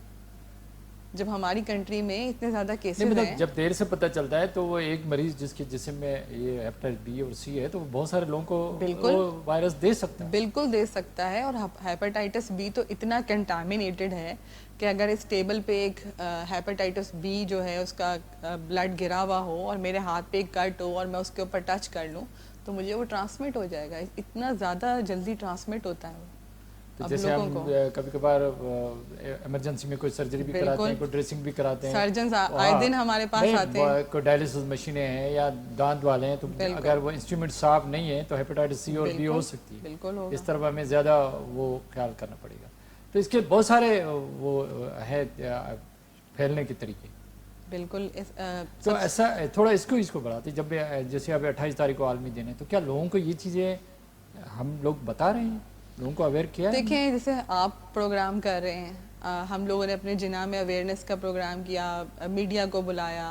जब हमारी कंट्री में इतने ज़्यादा केसेस हैं, जब देर से पता चलता है तो वो एक मरीज जिसके जिस्म में ये हेपेटाइटिस बी और सी है तो वो बहुत सारे लोगों को बिल्कुल वायरस दे सकता है। बिल्कुल दे सकता है। और हेपेटाइटिस बी तो इतना कंटामिनेटेड है कि अगर इस टेबल पे एक हेपेटाइटिस बी जो है उसका ब्लड गिरा हुआ हो और मेरे हाथ पे एक कट हो और मैं उसके ऊपर टच कर लूँ तो मुझे वो ट्रांसमिट हो जाएगा। इतना ज़्यादा जल्दी ट्रांसमिट होता है वो। तो जैसे हम कभी कभार इमरजेंसी में कोई सर्जरी भी कराते हैं, कोई ड्रेसिंग भी कराते हैं, सर्जन आए दिन हमारे पास आते हैं, कोई डायलिसिस मशीनें हैं या दांत वाले हैं, तो अगर वो इंस्ट्रूमेंट साफ नहीं है तो हेपेटाइटिस सी और बी हो सकती है। बिल्कुल होगा। इस तरफ हमें ज़्यादा वो ख्याल करना पड़ेगा। तो इसके बहुत सारे वो है फैलने के तरीके। बिल्कुल तो ऐसा थोड़ा इसको बढ़ाते, जब जैसे अब 28 तारीख को आलमी दिन है तो क्या लोगों को ये चीज़ें हम लोग बता रहे हैं, लोगों को अवेयर किया है? देखें जैसे आप प्रोग्राम कर रहे हैं, हम लोगों ने अपने जिना में अवेयरनेस का प्रोग्राम किया, मीडिया को बुलाया,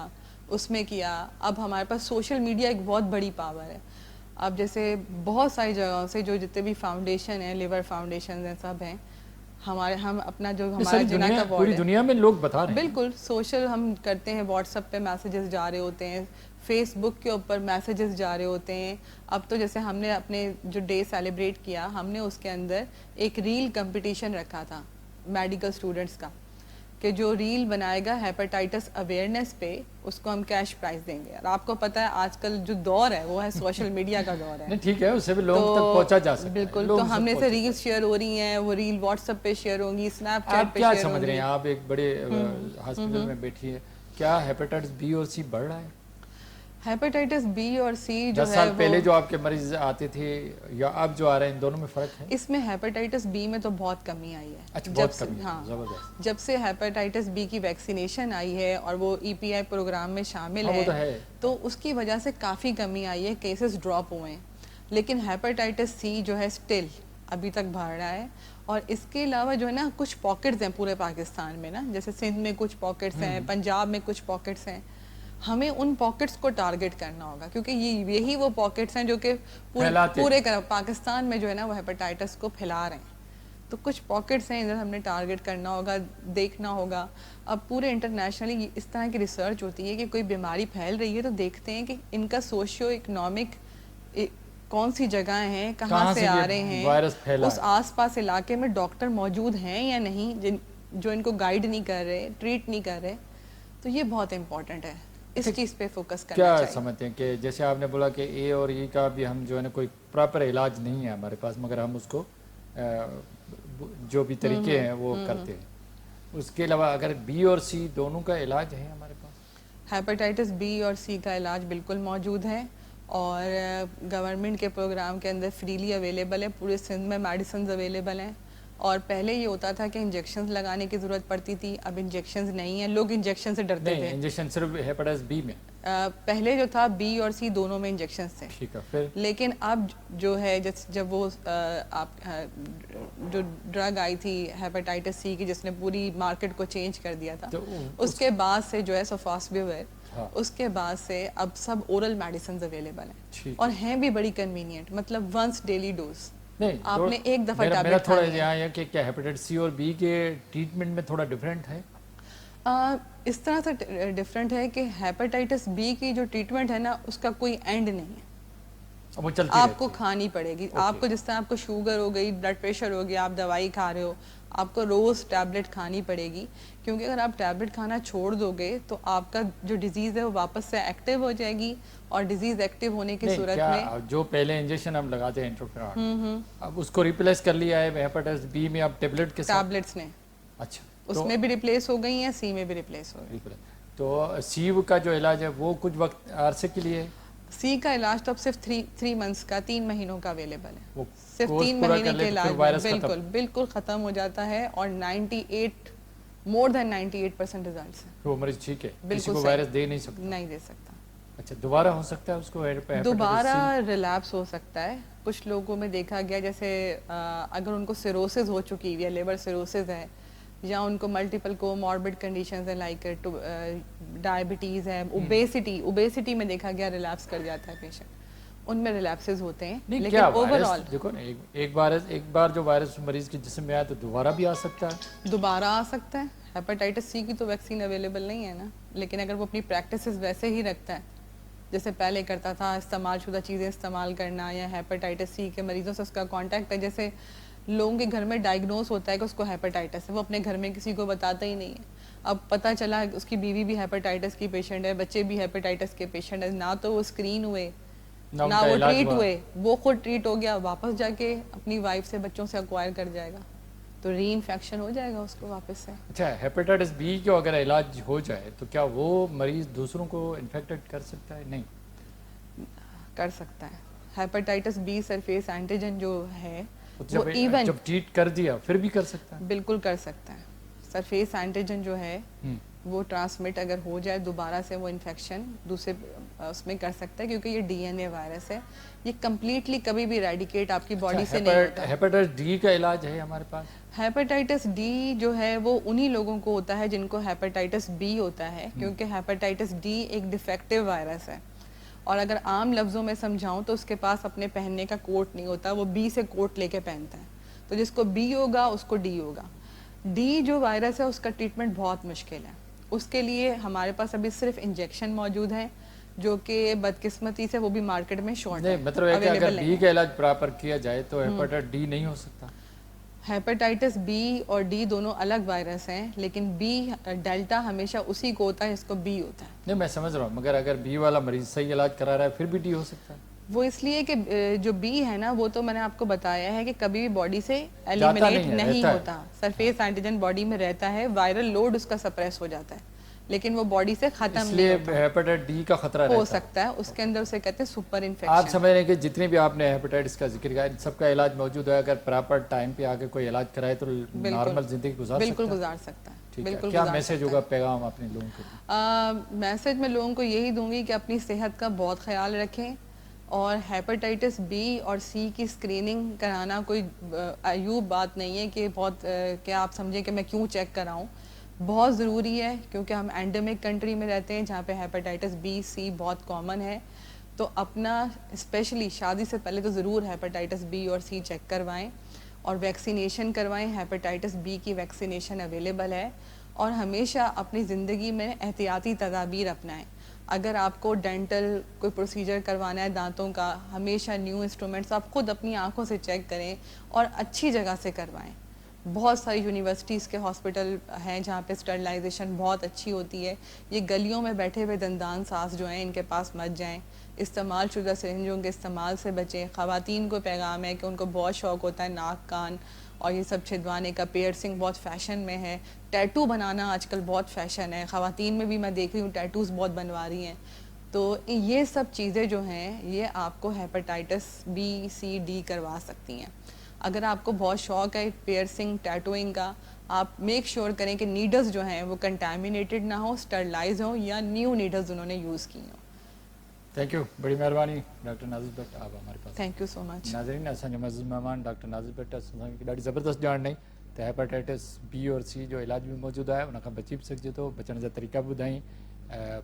उसमें किया। अब हमारे पास सोशल मीडिया एक बहुत बड़ी पावर है। अब जैसे बहुत सारी जगहों से जो जितने भी फाउंडेशन हैं, लिवर फाउंडेशन हैं, सब हैं, हम अपना जो हमारा जिना का वार्ड पूरी है, दुनिया में लोग बता रहे हैं। बिल्कुल सोशल हम करते हैं, व्हाट्सएप पे मैसेजेस जा रहे होते हैं, फेसबुक के ऊपर मैसेजेस जा रहे होते हैं। अब तो जैसे हमने अपने जो डे सेलिब्रेट किया, हमने उसके अंदर एक रील कंपटीशन रखा था मेडिकल स्टूडेंट्स का کہ جو ریل بنائے گا ہیپاٹائٹس اویئرنیس پہ اس کو ہم کیش پرائز دیں گے. اور آپ کو پتہ ہے آج کل جو دور ہے وہ ہے سوشل میڈیا کا دور ہے. نہیں ٹھیک ہے, اس سے بھی لوگوں تک پہنچا جا سکتا ہے. بالکل, تو ہم نے سے ریلز شیئر ہو رہی ہیں, وہ ریل واٹس ایپ پہ شیئر ہوں گی, اسنیپ چیٹ آپ پہ کیا شیئر ہوں سمجھ رہے گی. ہیں, آپ ایک بڑے ہاسپٹل میں بیٹھی ہے, کیا ہیپاٹائٹس بی اور سی بڑھ رہا ہے؟ ہیپاٹائٹس بی اور سی جو 10 ہے سال پہلے جو آپ کے مریض آتے تھے یا اب جو آ رہے ہیں, ان دونوں میں فرق ہے؟ اس میں ہیپاٹائٹس بی میں تو بہت کمی آئی ہے. اچھا, بہت کمی, زبردست. جب سے ہیپاٹائٹس بی کی ویکسینیشن آئی ہے اور وہ ای پی آئی پروگرام میں شامل ہے تو اس کی وجہ سے کافی کمی آئی ہے, کیسز ڈراپ ہوئے ہیں. لیکن ہیپاٹائٹس سی جو ہے اسٹل ابھی تک بڑھ رہا ہے. اور اس کے علاوہ جو ہے نا کچھ پاکٹس ہیں پورے پاکستان میں نا, جیسے سندھ میں کچھ پاکٹس ہیں, پنجاب میں کچھ پاکٹس ہیں. ہمیں ان پاکٹس کو ٹارگٹ کرنا ہوگا کیونکہ یہی وہ پاکٹس ہیں جو کہ پورے پاکستان میں جو ہے نا وہ ہیپاٹائٹس کو پھیلا رہے ہیں. تو کچھ پاکٹس ہیں ادھر ہم نے ٹارگٹ کرنا ہوگا, دیکھنا ہوگا. اب پورے انٹرنیشنلی اس طرح کی ریسرچ ہوتی ہے کہ کوئی بیماری پھیل رہی ہے تو دیکھتے ہیں کہ ان کا سوشیو اکنامک کون سی جگہیں ہیں, کہاں سے آ رہے ہیں, اس آس پاس علاقے میں ڈاکٹر موجود ہیں یا نہیں جو ان کو گائیڈ نہیں کر رہے, ٹریٹ نہیں کر رہے. تو یہ بہت امپورٹنٹ ہے, اس چیز پہ فوکس کرنا چاہیے. کیا سمجھتے ہیں کہ جیسے آپ نے بولا کہ اے اور ای کا بھی ہم جو ہے نا کوئی پراپر علاج نہیں ہے ہمارے پاس, مگر ہم اس کو جو بھی طریقے ہیں وہ کرتے ہیں. اس کے علاوہ اگر بی اور سی دونوں کا علاج ہے ہمارے پاس؟ ہیپاٹائٹس بی اور سی کا علاج بالکل موجود ہے اور گورنمنٹ کے پروگرام کے اندر فریلی اویلیبل ہے. پورے سندھ میں میڈیسنز اویلیبل ہیں. اور پہلے یہ ہوتا تھا کہ انجیکشنز لگانے کی ضرورت پڑتی تھی, اب انجیکشنز نہیں ہیں. لوگ انجیکشن سے ڈرتے تھے. انجیکشن صرف ہیپاٹائٹس بی میں پہلے جو تھا بی اور سی دونوں میں انجیکشنز تھے. ٹھیک ہے, پھر لیکن اب جو ہے جب وہ جو ڈرگ آئی تھی ہیپاٹائٹس سی کی جس نے پوری مارکیٹ کو چینج کر دیا تھا, اس کے بعد سے جو ہے سوفاسٹویر, اس کے بعد سے اب سب اورل میڈیسنز اویلیبل ہیں اور ہیں بھی بڑی کنوینئنٹ, مطلب ونس ڈیلی ڈوز. آپ نے ایک دفعہ میرا تھوڑا یہاں ہے کہ کیا ہیپاٹائٹس سی اور بی کے ٹریٹمنٹ میں تھوڑا ڈیفرنٹ ہے؟ اس طرح سے ڈیفرنٹ ہے کہ ہیپاٹائٹس بی کی جو ٹریٹمنٹ ہے نا اس کا کوئی اینڈ نہیں ہے, آپ کو کھانی پڑے گی. آپ کو جس طرح آپ کو شوگر ہو گئی, بلڈ پریشر ہو گیا, آپ دوائی کھا رہے ہو, آپ کو روز ٹیبلٹ کھانی پڑے گی. کیونکہ اگر آپ ٹیبلٹ کھانا چھوڑ دو گے تو آپ کا جو ڈیزیز ہے وہ واپس سے ایکٹیو ہو جائے گی, اور ڈیزیز ایکٹیو ہونے کی صورت میں جو پہلے انجیکشن ہم لگاتے ہیں انٹرفیرون, اب اس کو ریپلیس کر لیا ہے ہیپاٹائٹس بی میں اب ٹیبلٹ کے ساتھ, ٹیبلٹس نے. اچھا, اس میں بھی ریپلیس ہو گئی ہیں, سی میں بھی ریپلیس ہو گئی. تو سی کا جو علاج ہے وہ کچھ وقت عرصے کے لیے, سی کا علاج تو اب صرف 3 منتھس کا, 3 مہینوں کا اویلیبل ہے. صرف 3 مہینے کے علاج بالکل ختم ہو جاتا ہے اور more than 98% ریزلٹس ہیں. وہ مریض ٹھیک ہے, کسی کو وائرس دے نہیں سکتا؟ نہیں دے سکتا. اچھا, دوبارہ ہو سکتا ہے اس کو دوبارہ ریلیپس ہو سکتا ہے. کچھ لوگوں میں دیکھا گیا جیسے اگر ان کو سیروسز ہو چکی ہوئی ہے, لیور سیروسز ہے, یا ان کو ملٹیپل کو ماربڈ کنڈیشنز ہیں لائک ڈائبٹیز ہے, اوبیسٹی میں دیکھا گیا ریلیپس کر جاتا ہے پیشنٹ, ان میں ریلیپسز ہوتے ہیں. لیکن اوور آل دیکھو نا, ایک بار جو وائرس مریض کے جسم میں آیا تو دوبارہ بھی آ سکتا ہے. دوبارہ آ سکتا ہے. ہیپاٹائٹس سی کی تو ویکسین اویلیبل نہیں ہے نا, لیکن اگر وہ اپنی پریکٹسز ویسے ہی رکھتا ہے جیسے پہلے کرتا تھا, استعمال شدہ چیزیں استعمال کرنا, یا ہیپاٹائٹس سی کے مریضوں سے اس کا کانٹیکٹ ہے, جیسے لوگوں کے گھر میں ڈائگنوز ہوتا ہے کہ اس کو ہیپاٹائٹس ہے, وہ اپنے گھر میں کسی کو بتاتا ہی نہیں ہے. اب پتہ چلا اس کی بیوی بھی ہیپاٹائٹس کی پیشنٹ ہے, بچے بھی ہیپاٹائٹس کے پیشنٹ ہیں, نہ تو وہ اسکرین ہوئے نہ وہ ٹریٹ ہوئے, وہ خود ٹریٹ ہو گیا, واپس جا کے اپنی وائف سے بچوں سے ایکوائر کر جائے گا, تو ری انفیکشن ہو جائے گا اس کو واپس سے. اچھا, ہیپاٹائٹس بی کو اگر علاج ہو جائے تو کیا وہ مریض دوسروں کو انفیکٹڈ کر سکتا ہے؟ نہیں کر سکتا ہے. ہیپاٹائٹس بی سرفیس اینٹیجن جو ہے وہ ایون جب ٹریٹ کر دیا پھر بھی کر سکتا ہے. بالکل کر سکتا ہے. سرفیس اینٹیجن جو ہے وہ ٹرانسمٹ اگر ہو جائے دوبارہ سے, وہ انفیکشن دوسرے اس میں کر سکتا ہے, کیونکہ یہ ڈی این اے وائرس ہے, یہ کمپلیٹلی کبھی بھی ریڈیکیٹ آپ کی باڈی سے نہیں ہوتا. ہیپاٹائٹس ڈی کا علاج ہے ہمارے پاس؟ ہیپاٹائٹس ڈی جو ہے وہ انہی لوگوں کو ہوتا ہے جن کو ہیپاٹائٹس بی ہوتا ہے, کیونکہ ہیپاٹائٹس ڈی ایک ڈیفیکٹیو وائرس ہے, اور اگر عام لفظوں میں سمجھاؤں تو اس کے پاس اپنے پہننے کا کوٹ نہیں ہوتا, وہ بی سے کوٹ لے کے پہنتا ہے. تو جس کو بی ہوگا اس کو ڈی ہوگا. ڈی جو وائرس ہے اس کا ٹریٹمنٹ بہت مشکل ہے. اس کے لیے ہمارے پاس ابھی صرف انجیکشن موجود ہیں, جو کہ بدقسمتی سے وہ بھی مارکیٹ میں شارٹ ہے. مطلب ہے کہ اگر ڈی کا علاج پراپر کیا جائے تو ہیپاٹائٹس ڈی نہیں ہو سکتا؟ हेपेटाइटिस बी और डी दोनों अलग वायरस हैं, लेकिन बी डेल्टा हमेशा उसी को होता है जिसको बी होता है। नहीं मैं समझ रहा हूँ, मगर अगर बी वाला मरीज सही इलाज करा रहा है फिर भी डी हो सकता है? वो इसलिए कि जो बी है ना, वो तो मैंने आपको बताया है कि कभी भी बॉडी से जाता एलिमिनेट नहीं है, नहीं रहता है। होता। सरफेस एंटीजन बॉडी में रहता है, वायरल लोड उसका सप्रेस हो जाता है, लेकिन वो बॉडी से खत्म नहीं इसलिए होता। हेपेटाइटिस डी का खतरा हो रहता है। सकता है, उसके अंदर उसे कहते हैं सुपर आप इन्फेक्शन। समझ रहे हैं कि जितने भी आपने हेपेटाइटिस का जिक्र किया इन सबका इलाज मौजूद है, अगर प्रॉपर टाइम पे आके कोई इलाज कराए तो नॉर्मल जिंदगी गुजार बिल्कुल सकता है? गुजार सकता है, ठीक है, बिल्कुल क्या गुजार मैसेज सकता होगा, है। पैगाम अपने लोगों को? मैसेज मैं लोगों को यही दूंगी कि अपनी सेहत का बहुत ख्याल रखें, और हेपेटाइटिस बी और सी की स्क्रीनिंग कराना कोई अयूब बात नहीं है कि बहुत क्या आप समझें कि मैं क्यों चेक कराऊं। बहुत ज़रूरी है, क्योंकि हम एंडेमिक कंट्री में रहते हैं जहाँ पे हेपेटाइटिस बी सी बहुत कॉमन है। तो अपना स्पेशली शादी से पहले तो ज़रूर हेपेटाइटिस बी और सी चेक करवाएं, और वैक्सीनेशन करवाएं। हेपेटाइटिस बी की वैक्सीनेशन अवेलेबल है, और हमेशा अपनी ज़िंदगी में एहतियाती तदाबीर अपनाएं। अगर आपको डेंटल कोई प्रोसीजर करवाना है दांतों का, हमेशा न्यू इंस्ट्रूमेंट्स आप खुद अपनी आंखों से चेक करें और अच्छी जगह से करवाएं। बहुत सारी यूनिवर्सिटीज़ के हॉस्पिटल हैं जहाँ पे स्टरलाइजेशन बहुत अच्छी होती है। ये गलियों में बैठे हुए दंदान साज जो हैं, इनके पास मत जाएं। इस्तेमाल शुदा सिरिंजों के इस्तेमाल से बचें। ख़वातीन को पैगाम है कि उनको बहुत शौक़ होता है नाक कान और ये सब छिदवाने का। पियर्सिंग बहुत फ़ैशन में है, टैटू बनाना आजकल बहुत फ़ैशन है, ख़वातीन में भी मैं देख रही हूँ टैटूज़ बहुत बनवा रही हैं। तो ये सब चीज़ें जो हैं ये आपको हेपेटाइटिस बी सी डी करवा सकती हैं। अगर आपको बहुत शौक़ है पियर्सिंग टैटूइंग का, आप मेक श्योर करें कि नीडल्स जो हैं वो कंटामिनेटेड ना हो, स्टरलाइज हो, या न्यू नीडल्स उन्होंने यूज़ की हो। थैंक यू, बड़ी मेहरबानी डॉक्टर नाज़िर भट्ट आप हमारे पास। Thank you so much. नाज़रीन, असांजो मज़ीद मेहमान डॉक्टर नाज़िर भट्ट असांखे ॾाढी ज़बरदस्त ॼाण ॾई त हेपेटाइटिस बी और सी जो इलाज भी मौजूद है, उनखां बची भी सघिजे थो, बचण जा तरीक़ा भी ॿुधाई।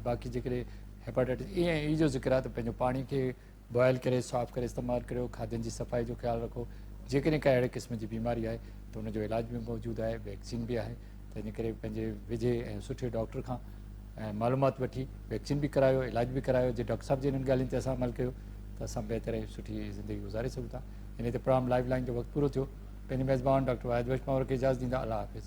बाक़ी जेकॾहिं हेपेटाइटिस ई जो ज़िक्र आहे त पंहिंजो पाणी खे बॉयल करे साफ़ करे इस्तेमालु करियो, खाधनि जी सफ़ाई जो ख़्यालु रखो। जेकॾहिं का अहिड़े क़िस्म जी बीमारी आहे त उनजो इलाज भी मौजूदु आहे, वैक्सीन भी आहे। त इन करे पंहिंजे वेझे ऐं सुठे डॉक्टर खां मालूमात वठी वैक्सीन भी करायो, इलाज भी करायो। जे डॉक्टर साहब जी इन्हनि ॻाल्हियुनि ते असां अमल कयो त असां बहितर ऐं सुठी ज़िंदगी गुज़ारे सघूं था। इन ते प्रोग्राम लाइव लाइन जो वक़्तु पूरो थियो। पंहिंजे मेज़बान डॉक्टर वाहिद बख्श खे इजाज़त ॾींदा। अल्लाह हाफ़िज़।